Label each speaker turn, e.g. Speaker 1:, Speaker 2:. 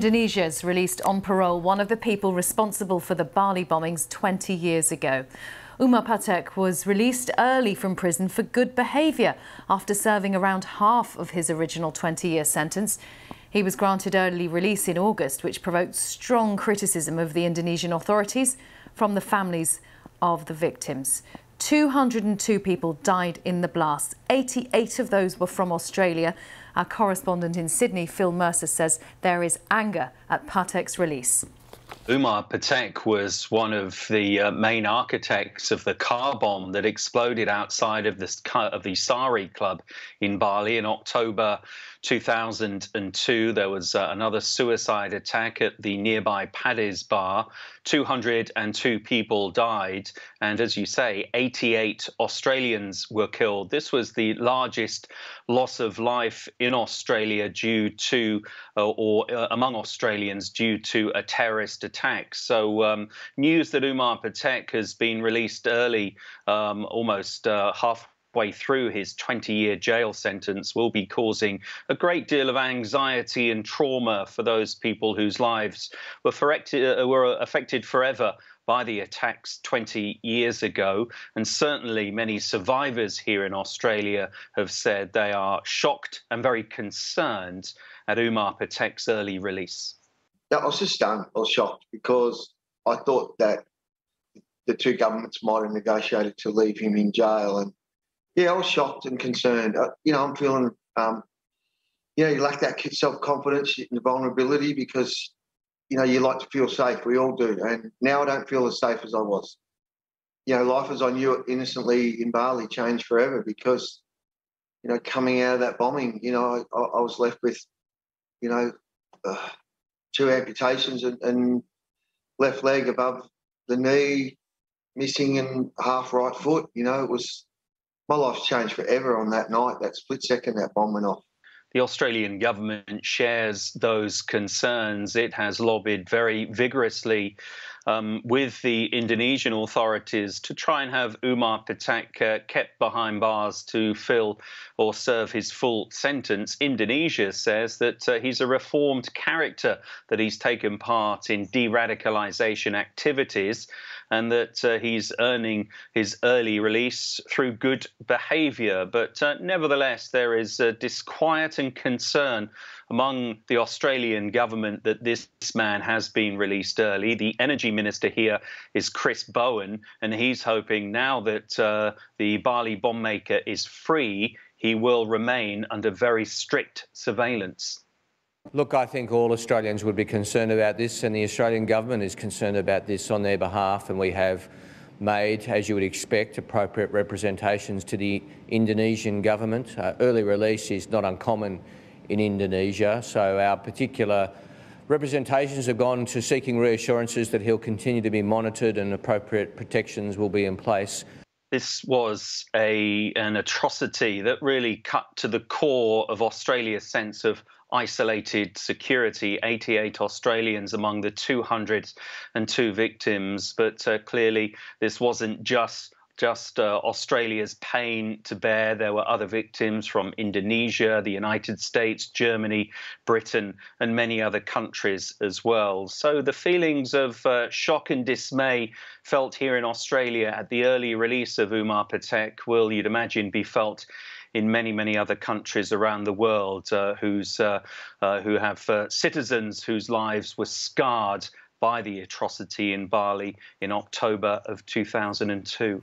Speaker 1: Indonesia has released on parole one of the people responsible for the Bali bombings 20 years ago. Umar Patek was released early from prison for good behaviour after serving around half of his original 20-year sentence. He was granted early release in August, which provoked strong criticism of the Indonesian authorities from the families of the victims. 202 people died in the blasts. 88 of those were from Australia. Our correspondent in Sydney, Phil Mercer, says there is anger at Patek's release.
Speaker 2: Umar Patek was one of the main architects of the car bomb that exploded outside of the Sari club in Bali in October 2002. There was another suicide attack at the nearby Paddy's bar. 202 people died, and as you say, 88 Australians were killed. This was the largest loss of life in Australia due to, or among Australians, due to a terrorist attack. So news that Umar Patek has been released early, almost halfway through his 20-year jail sentence, will be causing a great deal of anxiety and trauma for those people whose lives were affected forever by the attacks 20 years ago. And certainly many survivors here in Australia have said they are shocked and very concerned at Umar Patek's early release.
Speaker 3: Yeah, I was just stunned. I was shocked because I thought that the two governments might have negotiated to leave him in jail. And yeah, I was shocked and concerned. I'm feeling, you lack that self-confidence and vulnerability because, you like to feel safe. We all do. And now I don't feel as safe as I was. Life as I knew it innocently in Bali changed forever because, coming out of that bombing, I was left with, two amputations and left leg above the knee, missing and half right foot. My life's changed forever on that night, that split second that bomb went off.
Speaker 2: The Australian government shares those concerns. It has lobbied very vigorously with the Indonesian authorities to try and have Umar Patek kept behind bars to fill or serve his full sentence. Indonesia says that he's a reformed character, that he's taken part in deradicalization activities, and that he's earning his early release through good behaviour. But nevertheless, there is disquiet and concern among the Australian government that this man has been released early. The energy minister here is Chris Bowen, and he's hoping now that the Bali bomb maker is free, he will remain under very strict surveillance.
Speaker 4: Look, I think all Australians would be concerned about this, and the Australian government is concerned about this on their behalf, and we have made, as you would expect, appropriate representations to the Indonesian government. Early release is not uncommon in Indonesia, so our particular representations have gone to seeking reassurances that he'll continue to be monitored and appropriate protections will be in place.
Speaker 2: This was an atrocity that really cut to the core of Australia's sense of isolated security. 88 Australians among the 202 victims, but clearly this wasn't just Australia's pain to bear. There were other victims from Indonesia, the United States, Germany, Britain, and many other countries as well. So the feelings of shock and dismay felt here in Australia at the early release of Umar Patek will, you'd imagine, be felt in many, many other countries around the world who have citizens whose lives were scarred by the atrocity in Bali in October of 2002.